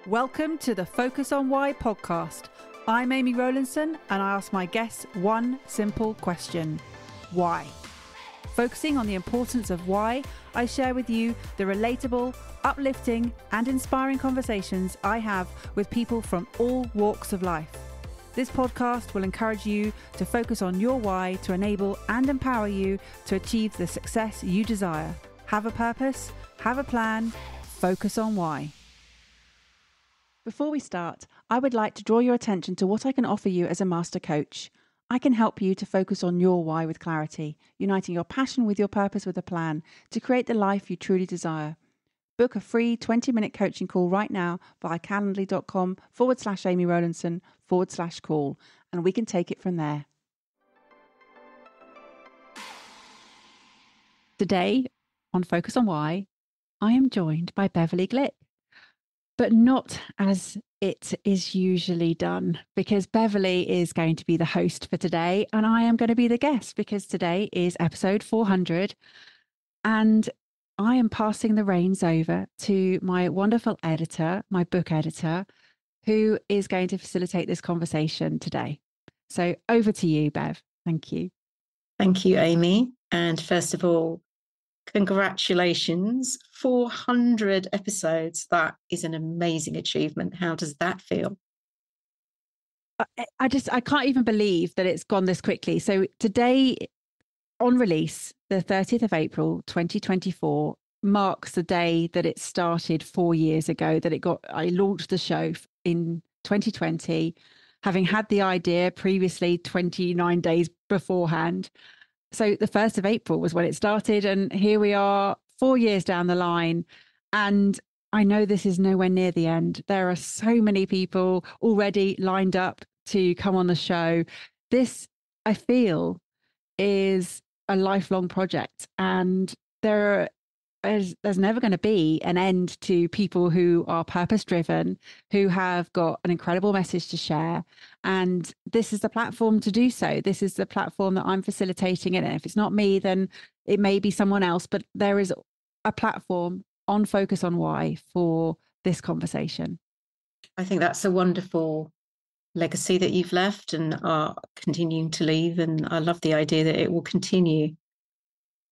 Welcome to the Focus on Why podcast. I'm Amy Rowlinson and I ask my guests one simple question. Why? Focusing on the importance of why, I share with you the relatable, uplifting and inspiring conversations I have with people from all walks of life. This podcast will encourage you to focus on your why to enable and empower you to achieve the success you desire. Have a purpose, have a plan, focus on why. Before we start, I would like to draw your attention to what I can offer you as a master coach. I can help you to focus on your why with clarity, uniting your passion with your purpose with a plan to create the life you truly desire. Book a free 20-minute coaching call right now via calendly.com/Amy Rowlinson/call, and we can take it from there. Today on Focus on Why, I am joined by Beverley Glick. But not as it is usually done, because Beverley is going to be the host for today and I am going to be the guest because today is episode 400 and I am passing the reins over to my wonderful editor, my book editor, who is going to facilitate this conversation today. So over to you, Bev. Thank you. Thank you, Amy. And first of all, congratulations, 400 episodes. That is an amazing achievement. How does that feel? I can't even believe that it's gone this quickly. So today on release, the 30th of April, 2024, marks the day that it started 4 years ago, I launched the show in 2020, having had the idea previously 29 days beforehand. So the 1st of April was when it started, and here we are 4 years down the line. And I know this is nowhere near the end. There are so many people already lined up to come on the show. This, I feel, is a lifelong project, and there's never going to be an end to people who are purpose-driven, who have got an incredible message to share. And this is the platform to do so. This is the platform that I'm facilitating it. And if it's not me, then it may be someone else. But there is a platform on Focus on Why for this conversation. I think that's a wonderful legacy that you've left and are continuing to leave. And I love the idea that it will continue.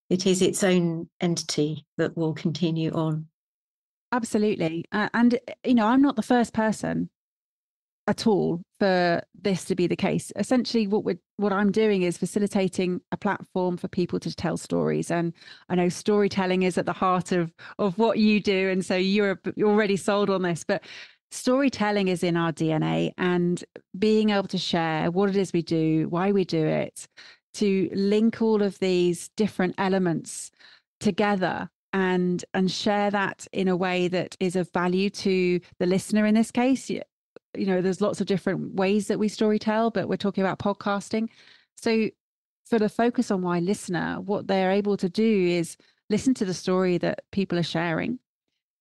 It is its own entity that will continue on. Absolutely. And, I'm not the first person at all for this to be the case. Essentially, what I'm doing is facilitating a platform for people to tell stories. And I know storytelling is at the heart of what you do. And so you're already sold on this. But storytelling is in our DNA, and being able to share what it is we do, why we do it, to link all of these different elements together and share that in a way that is of value to the listener in this case. There's lots of different ways that we storytell, but we're talking about podcasting. So for the Focus on Why listener, what they're able to do is listen to the story that people are sharing.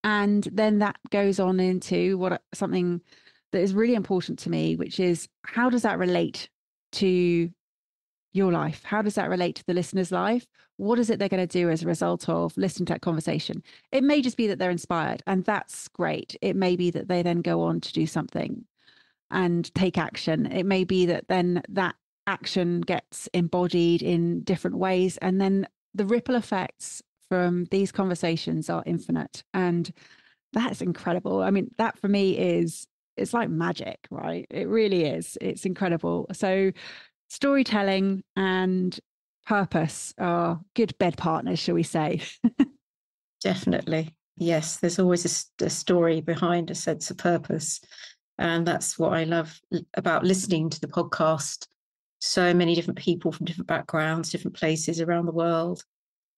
And then that goes on into something that is really important to me, which is how does that relate to your life? How does that relate to the listener's life? What is it they're going to do as a result of listening to that conversation? It may just be that they're inspired, and that's great. It may be that they then go on to do something and take action. It may be that then that action gets embodied in different ways. And then the ripple effects from these conversations are infinite. And that's incredible. I mean, that for me it's like magic, right? It really is. It's incredible. So storytelling and purpose are good bed partners, shall we say? Definitely. Yes, there's always a story behind a sense of purpose. And that's what I love about listening to the podcast. So many different people from different backgrounds, different places around the world.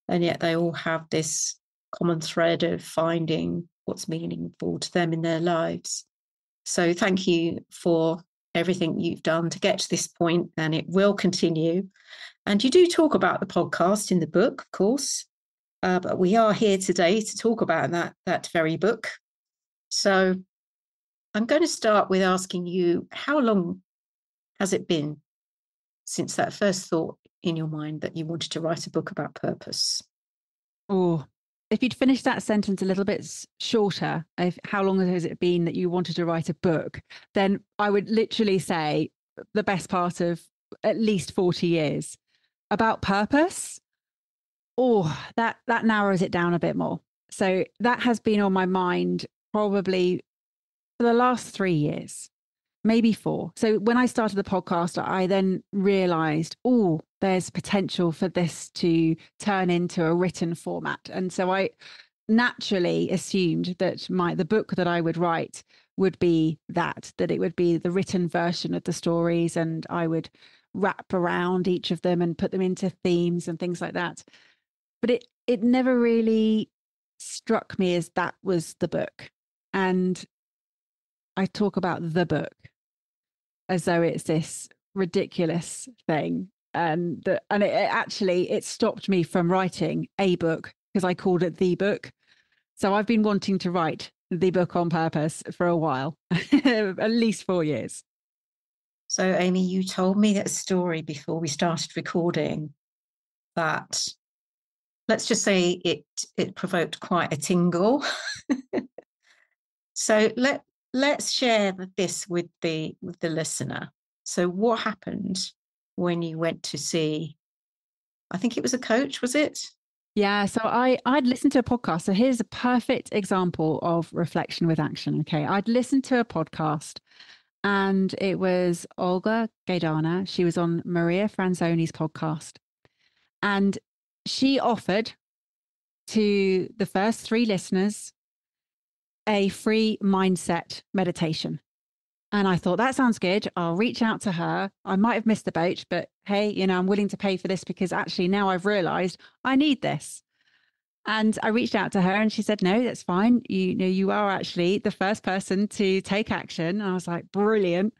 And yet they all have this common thread of finding what's meaningful to them in their lives. So thank you for everything you've done to get to this point, and it will continue. And you do talk about the podcast in the book, of course, but we are here today to talk about that very book. So I'm going to start with asking you, how long has it been since that first thought in your mind that you wanted to write a book about purpose? Oh, if you'd finished that sentence a little bit shorter, if how long has it been that you wanted to write a book, then I would literally say the best part of at least 40 years. About purpose, oh, that narrows it down a bit more. So that has been on my mind probably for the last 3 years, maybe 4. So when I started the podcast, I then realized, oh, there's potential for this to turn into a written format. And so I naturally assumed that the book that I would write would be that it would be the written version of the stories, and I would wrap around each of them and put them into themes and things like that. But it never really struck me as that was the book. And I talk about the book as though it's this ridiculous thing. And it stopped me from writing a book because I called it the book. So I've been wanting to write the book on purpose for a while, at least 4 years. So, Amy, you told me that story before we started recording that, let's just say it provoked quite a tingle. So let's share this with the listener. So what happened when you went to see, I think it was a coach, was it? Yeah. So I'd listened to a podcast. So here's a perfect example of reflection with action. Okay. I'd listened to a podcast, and it was Olga Gaidana. She was on Maria Franzoni's podcast, and she offered to the first 3 listeners a free mindset meditation. And I thought, that sounds good. I'll reach out to her. I might have missed the boat, but hey, I'm willing to pay for this because actually now I've realized I need this. And I reached out to her and she said, no, that's fine. You are actually the first person to take action. And I was like, brilliant.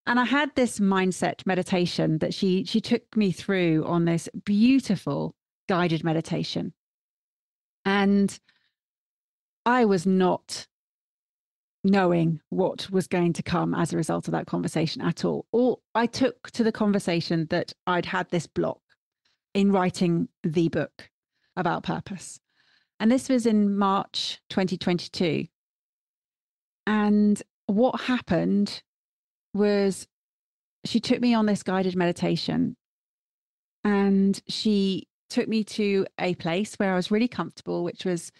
And I had this mindset meditation that she took me through on this beautiful guided meditation. And I was not knowing what was going to come as a result of that conversation at all. All I took to the conversation that I'd had this block in writing the book about purpose. And this was in March 2022. And what happened was she took me on this guided meditation, and she took me to a place where I was really comfortable, which was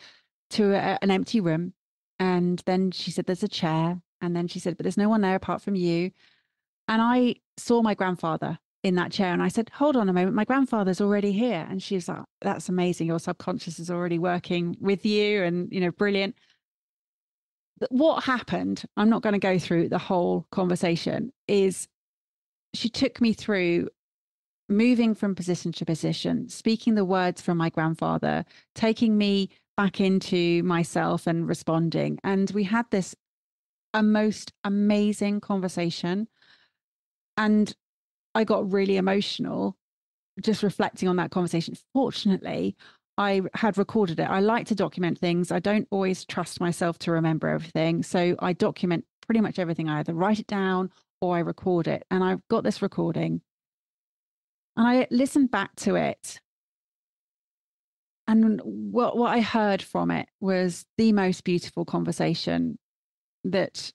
to an empty room. And then she said, there's a chair. And then she said, but there's no one there apart from you. And I saw my grandfather in that chair. And I said, hold on a moment, my grandfather's already here. And she's like, that's amazing. Your subconscious is already working with you, and, brilliant. But what happened, I'm not going to go through the whole conversation, is she took me through moving from position to position, speaking the words from my grandfather, taking me back into myself and responding. And we had this a most amazing conversation. And I got really emotional just reflecting on that conversation. Fortunately, I had recorded it. I like to document things. I don't always trust myself to remember everything. So I document pretty much everything. I either write it down or I record it. And I've got this recording. And I listened back to it. And what I heard from it was the most beautiful conversation that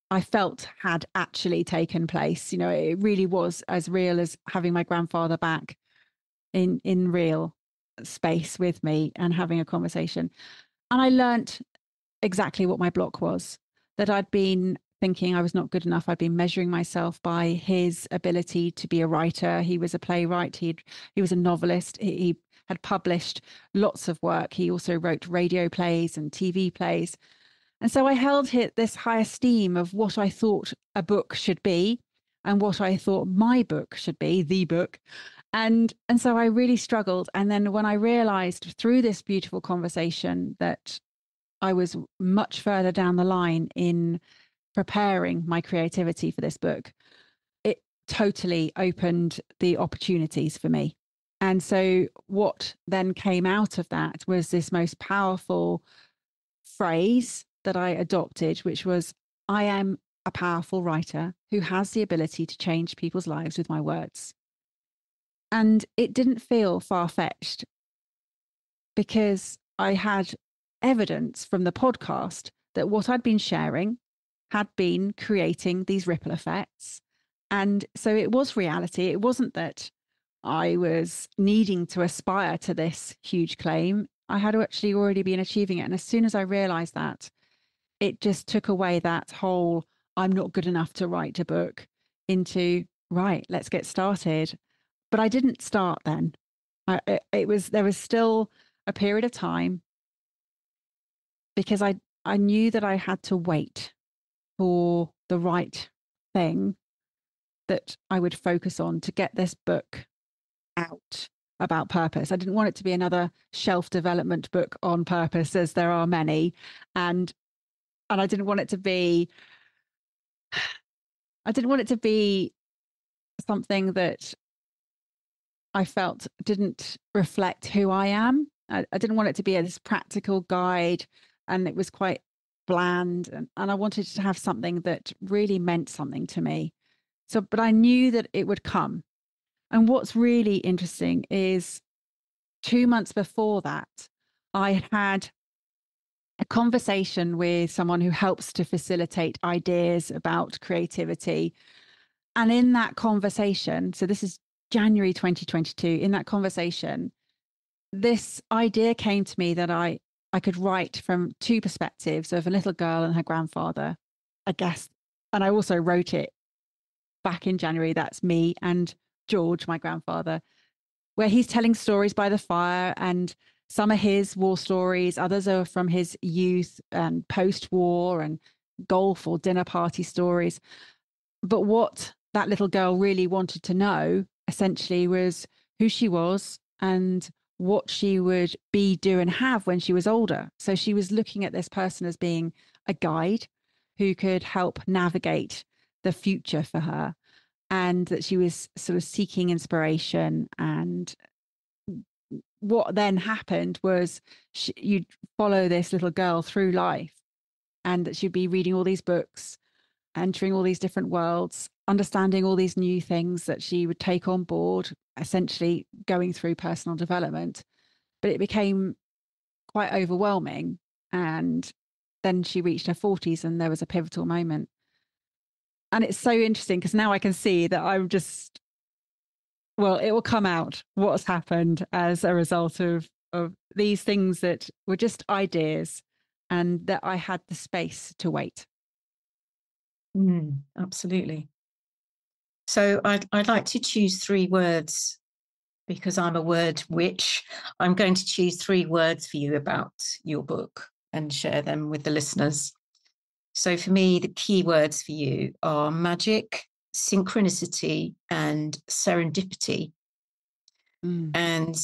I felt had actually taken place. It really was as real as having my grandfather back in real space with me and having a conversation. And I learnt exactly what my block was, that I'd been thinking I was not good enough. I'd been measuring myself by his ability to be a writer. He was a playwright. He was a novelist. He had published lots of work. He also wrote radio plays and TV plays. And so I held this high esteem of what I thought a book should be and what I thought my book should be, the book. And so I really struggled. And then when I realized through this beautiful conversation that I was much further down the line in preparing my creativity for this book, it totally opened the opportunities for me. And so what then came out of that was this most powerful phrase that I adopted, which was, I am a powerful writer who has the ability to change people's lives with my words. And it didn't feel far-fetched because I had evidence from the podcast that what I'd been sharing had been creating these ripple effects. And so it was reality. It wasn't that I was needing to aspire to this huge claim. I had actually already been achieving it. And as soon as I realized that, it just took away that whole I'm not good enough to write a book into right, let's get started. But I didn't start then. There was still a period of time because I knew that I had to wait for the right thing that I would focus on to get this book out about purpose. I didn't want it to be another shelf development book on purpose, as there are many, and I didn't want it to be something that I felt didn't reflect who I am. I didn't want it to be this practical guide, and it was quite bland. And I wanted to have something that really meant something to me. So, but I knew that it would come. And what's really interesting is 2 months before that, I had a conversation with someone who helps to facilitate ideas about creativity. And in that conversation, so this is January 2022, in that conversation, this idea came to me that I could write from two perspectives of a little girl and her grandfather, I guess. And I also wrote it back in January. That's me and George, my grandfather, where he's telling stories by the fire, and some are his war stories, others are from his youth and post-war and golf or dinner party stories. But what that little girl really wanted to know essentially was who she was and what she would be, do, and have when she was older. So she was looking at this person as being a guide who could help navigate the future for her, and that she was sort of seeking inspiration. And what then happened was you'd follow this little girl through life, and that she'd be reading all these books, entering all these different worlds, understanding all these new things that she would take on board, essentially going through personal development. But it became quite overwhelming. And then she reached her 40s and there was a pivotal moment. And it's so interesting because now I can see that I'm just, well, it will come out what's happened as a result of these things that were just ideas, and that I had the space to wait. Absolutely. So I'd like to choose 3 words, because I'm a word witch. I'm going to choose 3 words for you about your book and share them with the listeners. So for me, the key words for you are magic, synchronicity, and serendipity. And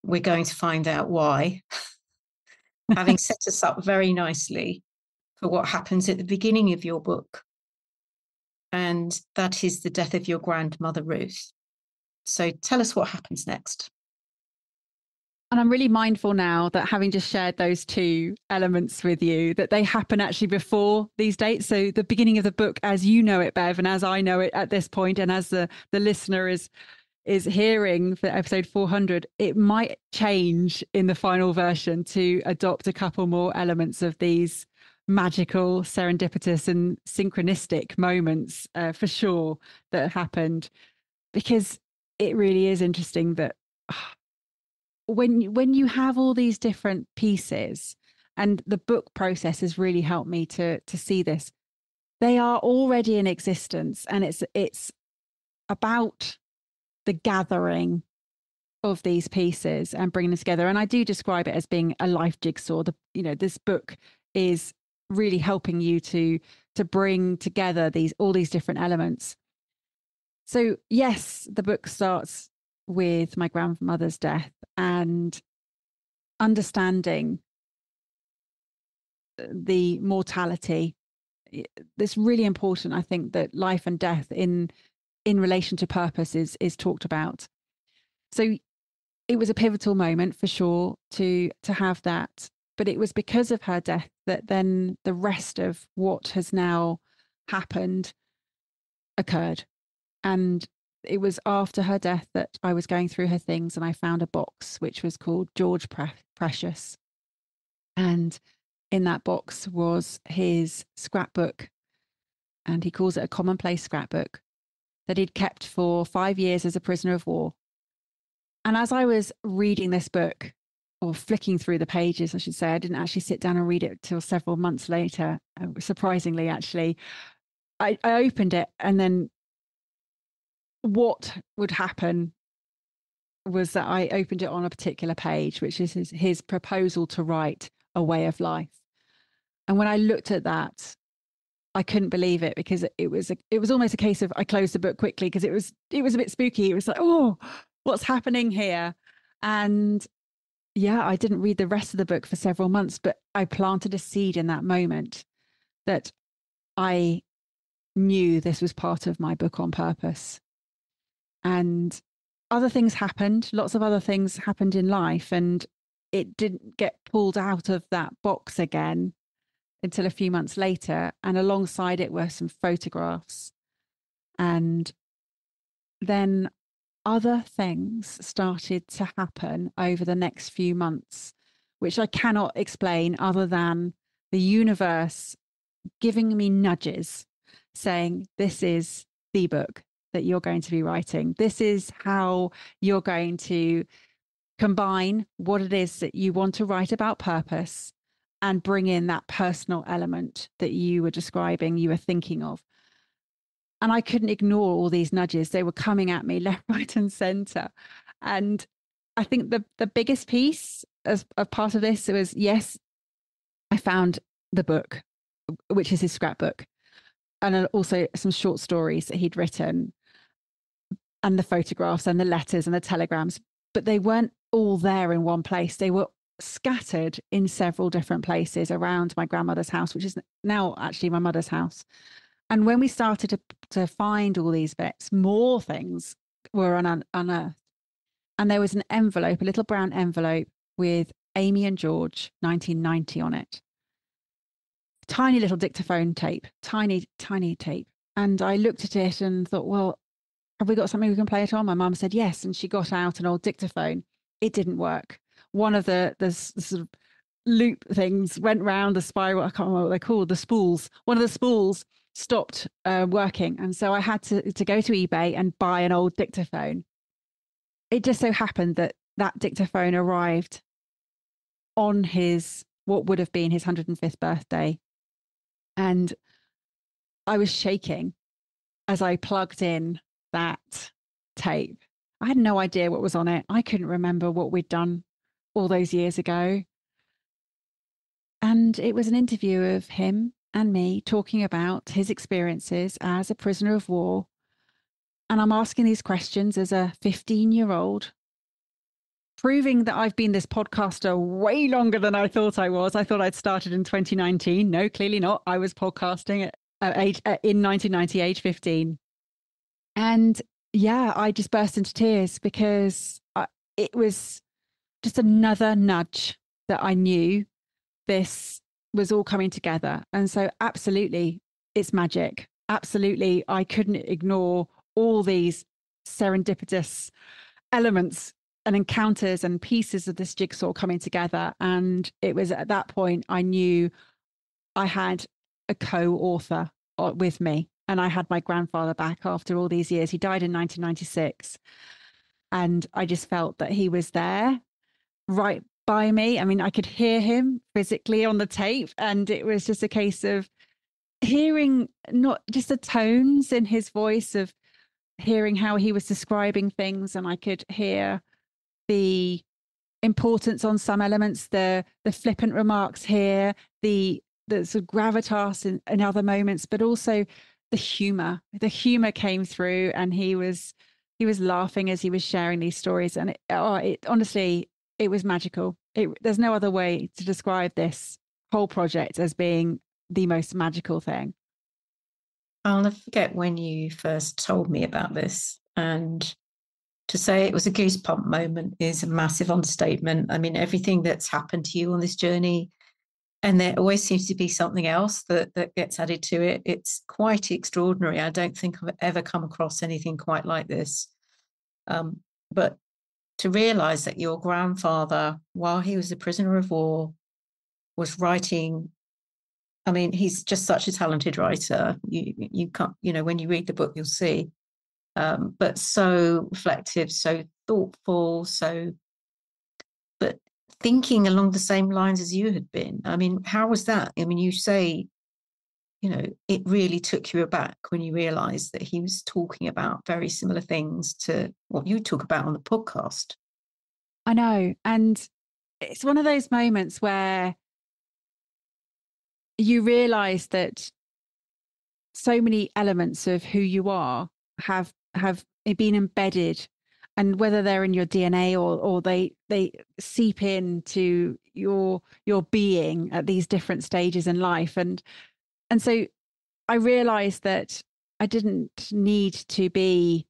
we're going to find out why, having set us up very nicely for what happens at the beginning of your book. And that is the death of your grandmother, Ruth. So tell us what happens next. And I'm really mindful now that, having just shared those 2 elements with you, that they happen actually before these dates. So the beginning of the book, as you know it, Bev, and as I know it at this point, and as the listener is hearing for episode 400, it might change in the final version to adopt a couple more elements of these magical, serendipitous and synchronistic moments, for sure, that happened. Because it really is interesting that when you have all these different pieces, and the book process has really helped me to see this, they are already in existence, and it's about the gathering of these pieces and bringing them together. And I do describe it as being a life jigsaw. This book is really helping you to bring together all these different elements. So yes, the book starts with my grandmother's death and understanding the mortality. It's really important, I think, that life and death in relation to purpose is talked about. So it was a pivotal moment for sure to have that, but it was because of her death that then the rest of what has now happened occurred. And it was after her death that I was going through her things and I found a box which was called George Precious. And in that box was his scrapbook, and he calls it a commonplace scrapbook that he'd kept for 5 years as a prisoner of war. And as I was reading this book, or flicking through the pages, I should say, I didn't actually sit down and read it till several months later, surprisingly, actually. I opened it, and then what would happen was that I opened it on a particular page, which is his proposal to write a way of life. And when I looked at that, I couldn't believe it, because it was almost a case of I closed the book quickly, because it was a bit spooky. It was like, oh, what's happening here? And yeah, I didn't read the rest of the book for several months, but I planted a seed in that moment that I knew this was part of my book on purpose. And other things happened, lots of other things happened in life, and it didn't get pulled out of that box again until a few months later. And alongside it were some photographs. And then other things started to happen over the next few months, which I cannot explain other than the universe giving me nudges saying, this is the book that you're going to be writing. This is how you're going to combine what it is that you want to write about purpose and bring in that personal element that you were describing, you were thinking of. And I couldn't ignore all these nudges. They were coming at me left, right, and center. And I think the biggest piece as a part of this was, yes, I found the book, which is his scrapbook, and also some short stories that he'd written, and the photographs and the letters and the telegrams. But they weren't all there in one place. They were scattered in several different places around my grandmother's house, which is now actually my mother's house. And when we started to find all these bits, more things were unearthed. And there was an envelope, a little brown envelope with Amy and George 1990 on it. Tiny little dictaphone tape, tiny, tiny tape. And I looked at it and thought, well, have we got something we can play it on? My mum said yes. And she got out an old dictaphone. It didn't work. One of the sort of loop things went round the spiral. I can't remember what they're called, the spools. One of the spools stopped working. And so I had to go to eBay and buy an old dictaphone. It just so happened that that dictaphone arrived on what would have been his 105th birthday. And I was shaking as I plugged in that tape. I had no idea what was on it. I couldn't remember what we'd done all those years ago. And it was an interview of him and me talking about his experiences as a prisoner of war. And I'm asking these questions as a 15-year-old, proving that I've been this podcaster way longer than I thought I was. I thought I'd started in 2019. No, clearly not. I was podcasting in 1990, age 15. And yeah, I just burst into tears, because it was just another nudge that I knew this was all coming together. And so absolutely, it's magic. Absolutely, I couldn't ignore all these serendipitous elements and encounters and pieces of this jigsaw coming together. And it was at that point I knew I had a co-author with me. And I had my grandfather back after all these years. He died in 1996. And I just felt that he was there right by me. I mean, I could hear him physically on the tape. And it was just a case of hearing not just the tones in his voice, of hearing how he was describing things. And I could hear the importance on some elements, the flippant remarks here, the sort of gravitas in other moments, but also the humor. The humor came through, and he was laughing as he was sharing these stories. And it honestly, it was magical. There's no other way to describe this whole project as being the most magical thing. I'll never forget when you first told me about this, and to say it was a goosebump moment is a massive understatement. I mean, everything that's happened to you on this journey, and there always seems to be something else that gets added to it. It's quite extraordinary. I don't think I've ever come across anything quite like this. But to realize that your grandfather, while he was a prisoner of war, was writing. I mean, he's just such a talented writer. You can't, when you read the book, you'll see. But so reflective, so thoughtful, but thinking along the same lines as you had been. I mean, how was that? I mean, you say, it really took you aback when you realized that he was talking about very similar things to what you talk about on the podcast. I know. And it's one of those moments where you realize that so many elements of who you are have been embedded, and whether they're in your DNA or they seep into your being at these different stages in life. And so I realized that I didn't need to be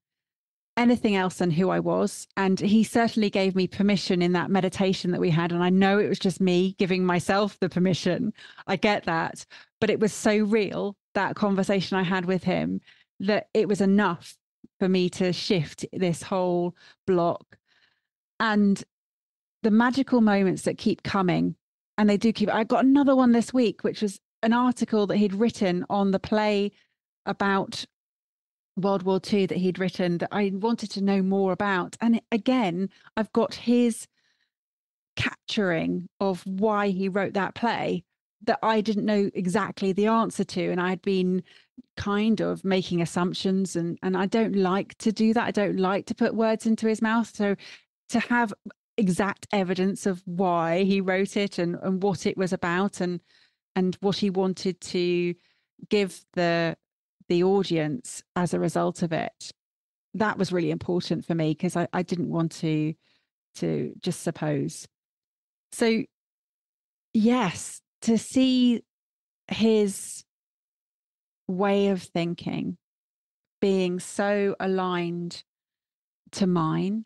anything else than who I was. And he certainly gave me permission in that meditation that we had. And I know it was just me giving myself the permission. I get that. But it was so real, that conversation I had with him, that it was enough for me to shift this whole block. And the magical moments that keep coming, and they do keep, I got another one this week, which was an article that he'd written on the play about World War II that he'd written that I wanted to know more about. And again, I've got his capturing of why he wrote that play that I didn't know exactly the answer to. And I'd been kind of making assumptions, and I don't like to do that. I don't like to put words into his mouth. So to have exact evidence of why he wrote it and what it was about and what he wanted to give the audience as a result of it, that was really important for me, because I didn't want to just suppose. So yes, to see his way of thinking being so aligned to mine,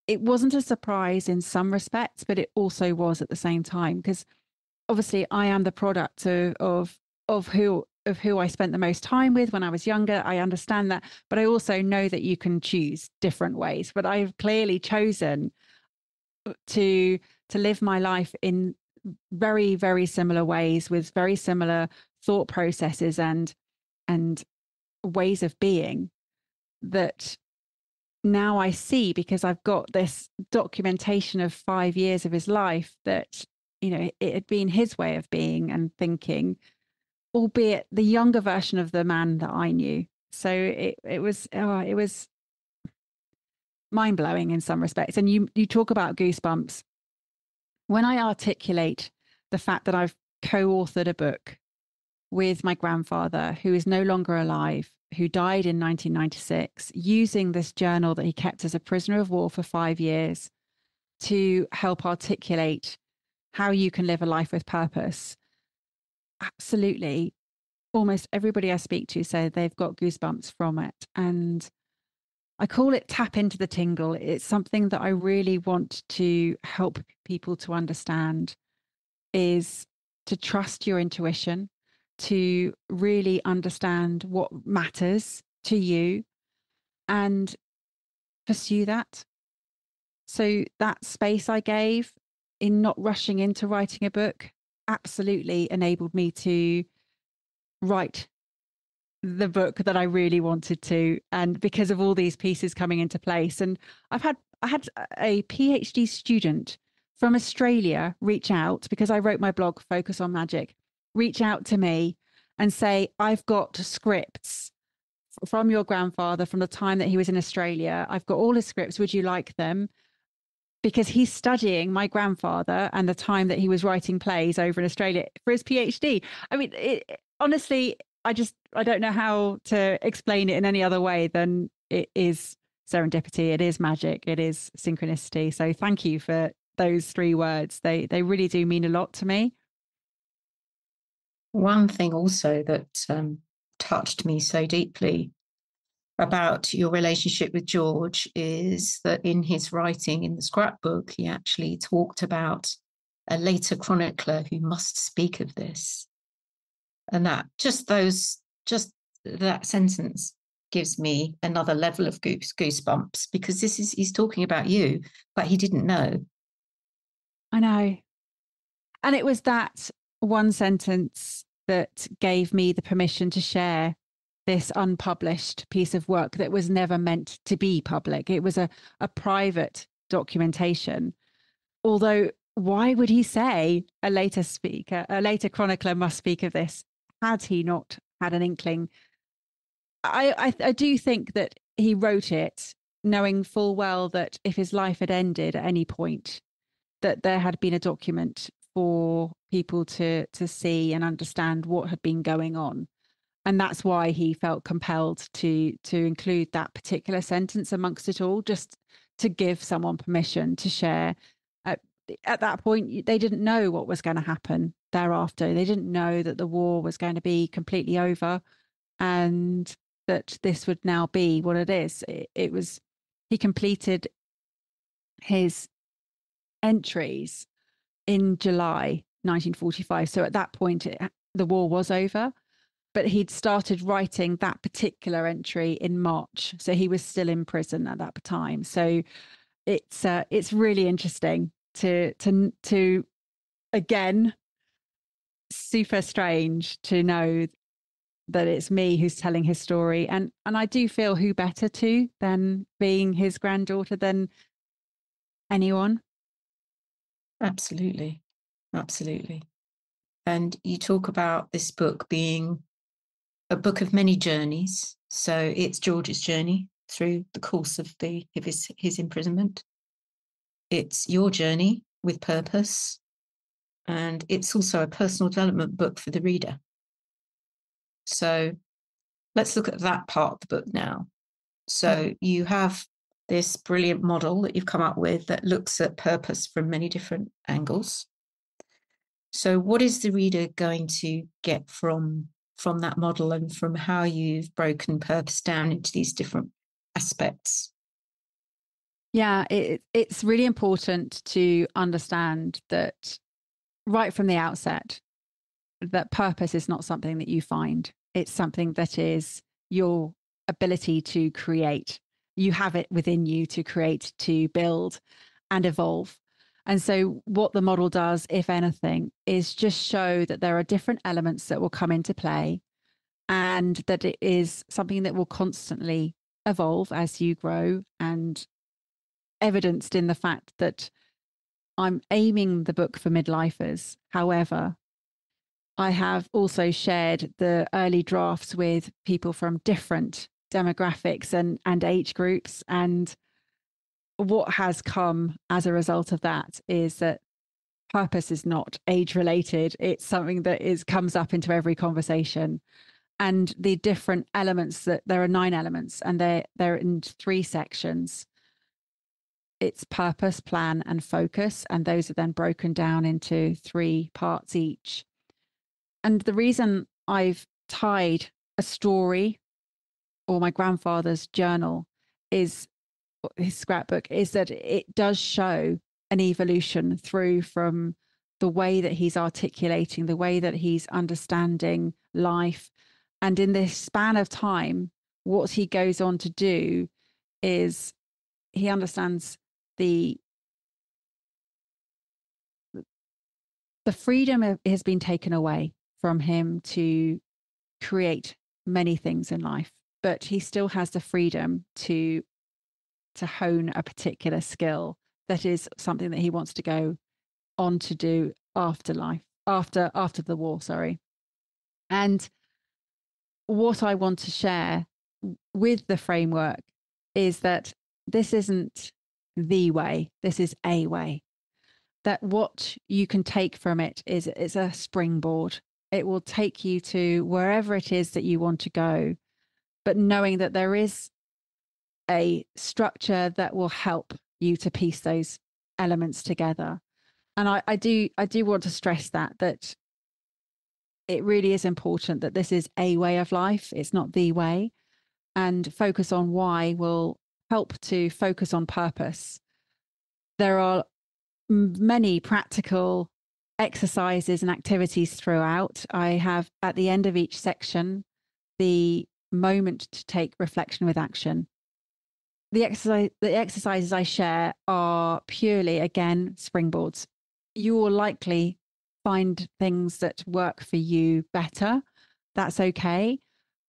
it wasn't a surprise in some respects, but it also was at the same time, because obviously I am the product of who I spent the most time with when I was younger. I understand that, but I also know that you can choose different ways. But I've clearly chosen to live my life in very, very similar ways, with very similar thought processes and ways of being, that now I see, because I've got this documentation of 5 years of his life, that it had been his way of being and thinking, albeit the younger version of the man that I knew. So it was mind blowing in some respects. And you talk about Goosebumps. When I articulate the fact that I've co-authored a book with my grandfather, who is no longer alive, who died in 1996, using this journal that he kept as a prisoner of war for 5 years to help articulate how you can live a life with purpose. Absolutely. Almost everybody I speak to say they've got goosebumps from it. And I call it tap into the tingle. It's something that I really want to help people to understand, is to trust your intuition, to really understand what matters to you and pursue that. So that space I gave in not rushing into writing a book absolutely enabled me to write the book that I really wanted to, and because of all these pieces coming into place. And I had a PhD student from Australia reach out, because I wrote my blog Focus on Magic, reach out to me and say, I've got scripts from your grandfather from the time that he was in Australia. I've got all his scripts. Would you like them? Because he's studying my grandfather and the time that he was writing plays over in Australia for his PhD. I mean, honestly, I don't know how to explain it in any other way than it is serendipity, it is magic, it is synchronicity. So thank you for those 3 words. They really do mean a lot to me. One thing also that touched me so deeply about your relationship with George is that in his writing in the scrapbook, he actually talked about a later chronicler who must speak of this. And that that sentence gives me another level of goosebumps, because he's talking about you, but he didn't know. I know. And it was that one sentence that gave me the permission to share this unpublished piece of work that was never meant to be public. It was a private documentation. Although, why would he say a later chronicler must speak of this? Had he not had an inkling? I do think that he wrote it knowing full well that if his life had ended at any point, that there had been a document for people to see and understand what had been going on. And that's why he felt compelled to include that particular sentence amongst it all, just to give someone permission to share. At that point, they didn't know what was going to happen thereafter. They didn't know that the war was going to be completely over, and that this would now be what it is. It was, he completed his entries in July 1945. So at that point, the war was over, but he'd started writing that particular entry in March. So he was still in prison at that time. So it's really interesting to again, super strange to know that it's me who's telling his story. And I do feel who better to than being his granddaughter than anyone. Absolutely. Absolutely. And you talk about this book being a book of many journeys. So it's George's journey through the course of his imprisonment. It's your journey with purpose. And it's also a personal development book for the reader. So let's look at that part of the book now. So you have this brilliant model that you've come up with that looks at purpose from many different angles. So what is the reader going to get from that model and from how you've broken purpose down into these different aspects? Yeah, it's really important to understand that right from the outset, that purpose is not something that you find. It's something that is your ability to create. You have it within you to create, to build and evolve. And so what the model does, if anything, is just show that there are different elements that will come into play, and that it is something that will constantly evolve as you grow, and evidenced in the fact that I'm aiming the book for midlifers. However, I have also shared the early drafts with people from different demographics and age groups. And what has come as a result of that is that purpose is not age related. It's something that comes up into every conversation. And the different elements, that there are 9 elements, and they're in 3 sections. It's purpose, plan, and focus. And those are then broken down into 3 parts each. And the reason I've tied a story or my grandfather's journal, is his scrapbook, is that it does show an evolution through from the way that he's articulating, the way that he's understanding life. And in this span of time, what he goes on to do is he understands the freedom has been taken away from him to create many things in life, but he still has the freedom to hone a particular skill that is something that he wants to go on to do after the war, sorry. And what I want to share with the framework is that this isn't the way, this is a way. That what you can take from it is it's a springboard. It will take you to wherever it is that you want to go, but knowing that there is a structure that will help you to piece those elements together. And I do want to stress that it really is important that this is a way of life. It's not the way. And focus on why will help to focus on purpose. There are many practical exercises and activities throughout. I have at the end of each section the moment to take reflection with action. The exercises I share are purely, again, springboards. You will likely find things that work for you better. That's okay.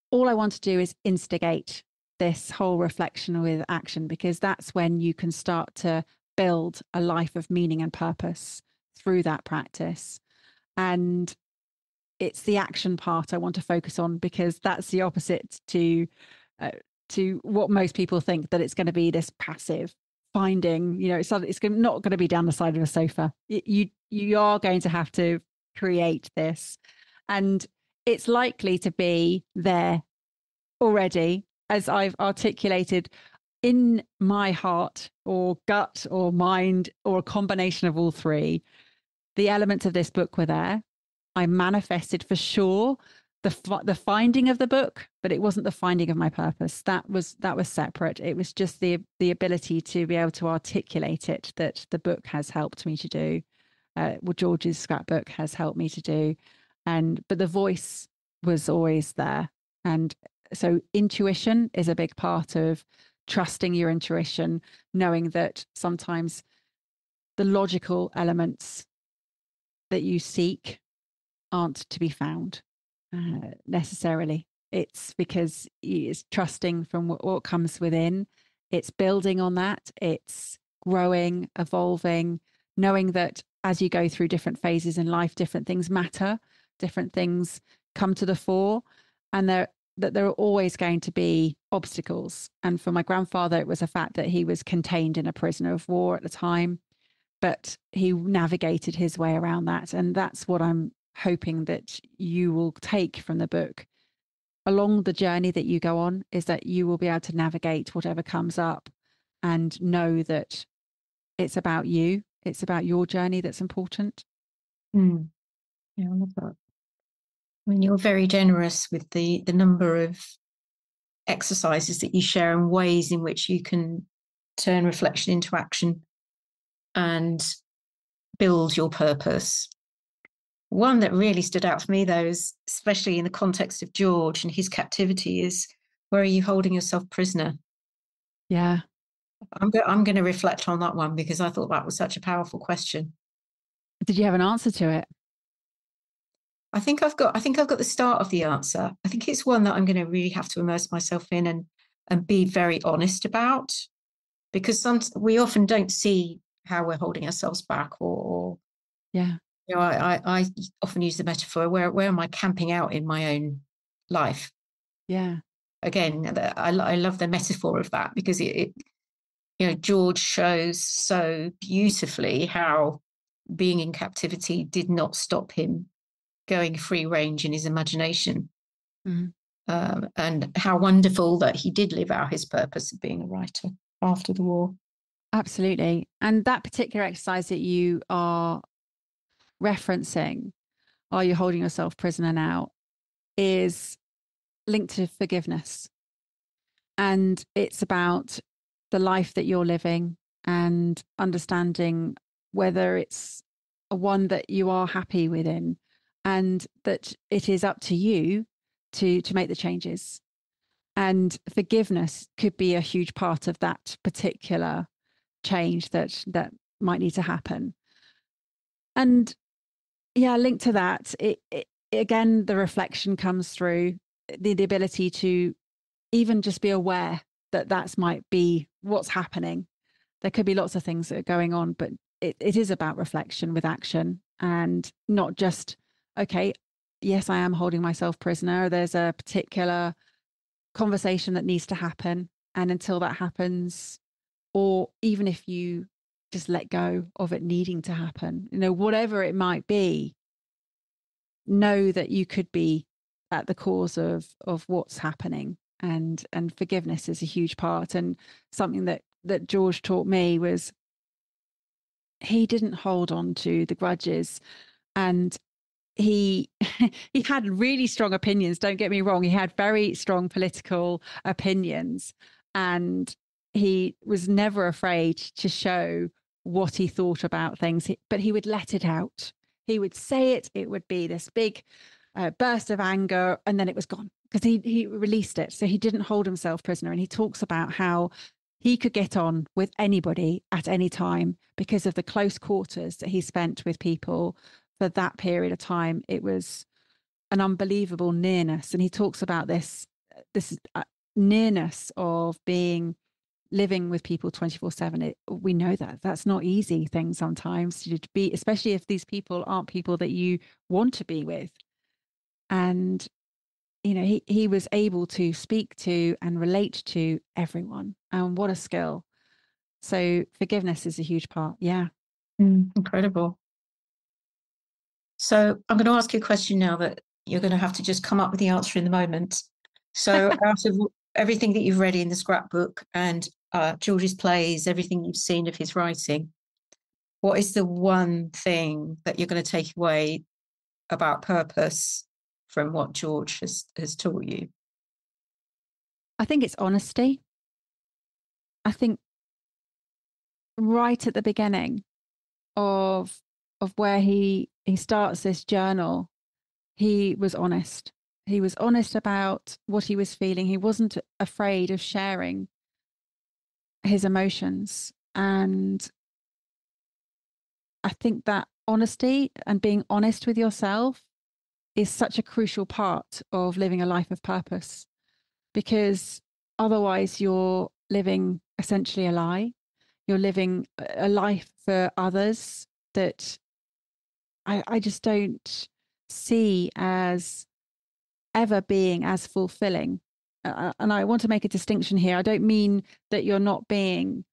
All I want to do is instigate this whole reflection with action, because that's when you can start to build a life of meaning and purpose through that practice. And it's the action part I want to focus on, because that's the opposite to what most people think, that it's going to be this passive finding. It's not going to be down the side of a sofa. You are going to have to create this, and it's likely to be there already, as I've articulated, in my heart or gut or mind, or a combination of all three. The elements of this book were there. I manifested for sure the finding of the book, but it wasn't the finding of my purpose. That was separate. It was just the ability to be able to articulate it that the book has helped me to do. What George's scrapbook has helped me to do, but the voice was always there. And so intuition is a big part of trusting your intuition, knowing that sometimes the logical elements that you seek aren't to be found necessarily. It's because it's trusting from what comes within. It's building on that. It's growing, evolving, knowing that as you go through different phases in life, different things matter, different things come to the fore, and there are always going to be obstacles. And for my grandfather, it was a fact that he was contained in a prisoner of war at the time, but he navigated his way around that. And that's what I'm hoping that you will take from the book along the journey that you go on, is that you will be able to navigate whatever comes up and know that it's about you. It's about your journey that's important. Yeah, I love that. I mean, you're very generous with the number of exercises that you share and ways in which you can turn reflection into action and build your purpose. One that really stood out for me, though, is especially in the context of George and his captivity, is, where are you holding yourself prisoner? Yeah. I'm going to reflect on that one, because I thought that was such a powerful question. Did you have an answer to it? I think I've got the start of the answer. I think it's one that I'm going to really have to immerse myself in and be very honest about, because we often don't see how we're holding ourselves back, or yeah. I often use the metaphor, where am I camping out in my own life? Yeah. Again, I love the metaphor of that, because it George shows so beautifully how being in captivity did not stop him going free range in his imagination. Mm. And how wonderful that he did live out his purpose of being a writer after the war. Absolutely. And that particular exercise that you are referencing, are you holding yourself prisoner now, is linked to forgiveness. And it's about the life that you're living and understanding whether it's a one that you are happy within, and that it is up to you to make the changes. And forgiveness could be a huge part of that particular change that might need to happen. And yeah, linked to that, it again, the reflection comes through the ability to even just be aware that might be what's happening. There could be lots of things that are going on, but it is about reflection with action, and not just, okay, yes, I am holding myself prisoner. There's a particular conversation that needs to happen. And until that happens, or even if you just let go of it needing to happen, whatever it might be, know that you could be at the cause of what's happening. And forgiveness is a huge part. And something that George taught me was, he didn't hold on to the grudges, and he he had really strong opinions. Don't get me wrong. He had very strong political opinions, and he was never afraid to show what he thought about things, but he would let it out. He would say it. It would be this big burst of anger, and then it was gone, because he released it. So he didn't hold himself prisoner. And he talks about how he could get on with anybody at any time because of the close quarters that he spent with people for that period of time, it was an unbelievable nearness. And he talks about this nearness of living with people 24/7. We know that that's not easy thing sometimes to be, especially if these people aren't people that you want to be with. And he was able to speak to and relate to everyone, and what a skill. So forgiveness is a huge part. Yeah. Incredible. So I'm going to ask you a question now that you're going to have to just come up with the answer in the moment. So out of everything that you've read in the scrapbook and George's plays, everything you've seen of his writing, what is the one thing that you're going to take away about purpose from what George has taught you? I think it's honesty. I think right at the beginning of where he starts this journal, he was honest. He was honest about what he was feeling. He wasn't afraid of sharing his emotions. And I think that honesty and being honest with yourself is such a crucial part of living a life of purpose, because otherwise you're living essentially a lie. You're living a life for others that I just don't see as ever being as fulfilling. And I want to make a distinction here. I don't mean that you're not being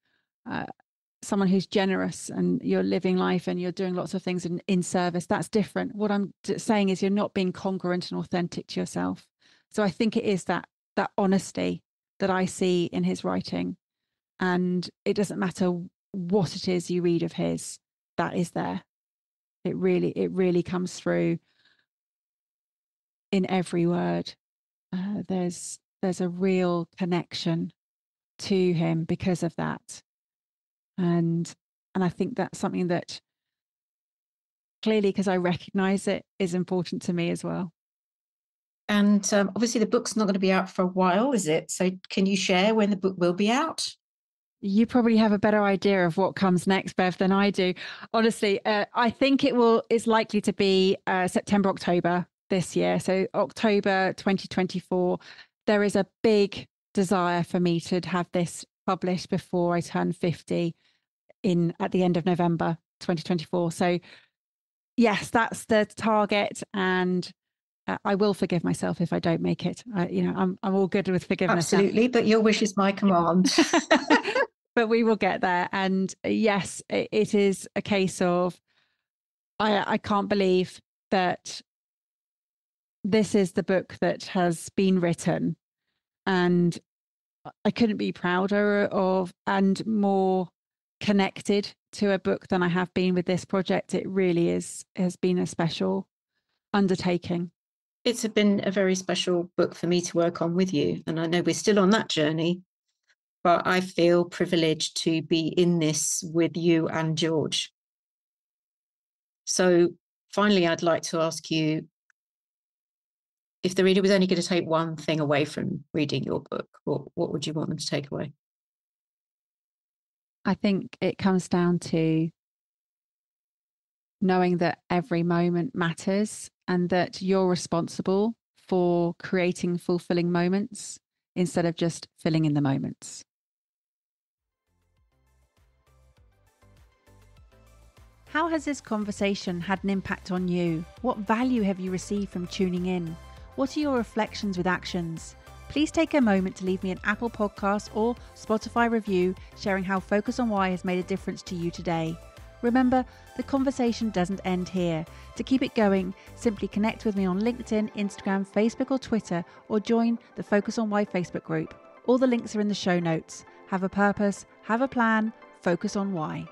someone who's generous and you're living life and you're doing lots of things in service. That's different. What I'm saying is you're not being congruent and authentic to yourself. So I think it is that honesty that I see in his writing. And it doesn't matter what it is you read of his, that is there. It really comes through in every word. There's a real connection to him because of that. And I think that's something that clearly, because I recognize it, is important to me as well. And obviously the book's not going to be out for a while, is it? So can you share when the book will be out? You probably have a better idea of what comes next, Bev, than I do. Honestly, I think it's likely to be September, October this year. So October 2024. There is a big desire for me to have this published before I turn 50 at the end of November 2024. So yes, that's the target. And I will forgive myself if I don't make it. I'm all good with forgiveness. Absolutely, but your wish is my command. But we will get there. And yes, it is a case of I can't believe that this is the book that has been written, and I couldn't be prouder of and more connected to a book than I have been with this project. It really has been a special undertaking. It's been a very special book for me to work on with you. And I know we're still on that journey, but I feel privileged to be in this with you and George. So finally, I'd like to ask you, if the reader was only going to take one thing away from reading your book, what would you want them to take away? I think it comes down to knowing that every moment matters and that you're responsible for creating fulfilling moments instead of just filling in the moments. How has this conversation had an impact on you? What value have you received from tuning in? What are your reflections with actions? Please take a moment to leave me an Apple Podcast or Spotify review sharing how Focus on Why has made a difference to you today. Remember, the conversation doesn't end here. To keep it going, simply connect with me on LinkedIn, Instagram, Facebook or Twitter, or join the Focus on Why Facebook group. All the links are in the show notes. Have a purpose, have a plan, focus on why.